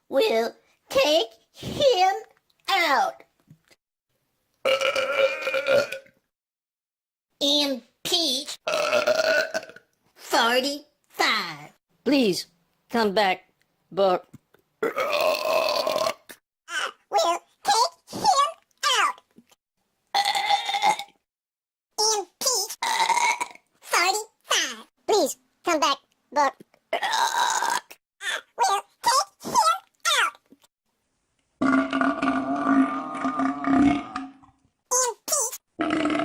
We'll take him out. Impeach 45. Please, come back, Burp. We'll take him out. Impeach 45. Please, come back, Burp. We'll take him out. Impeach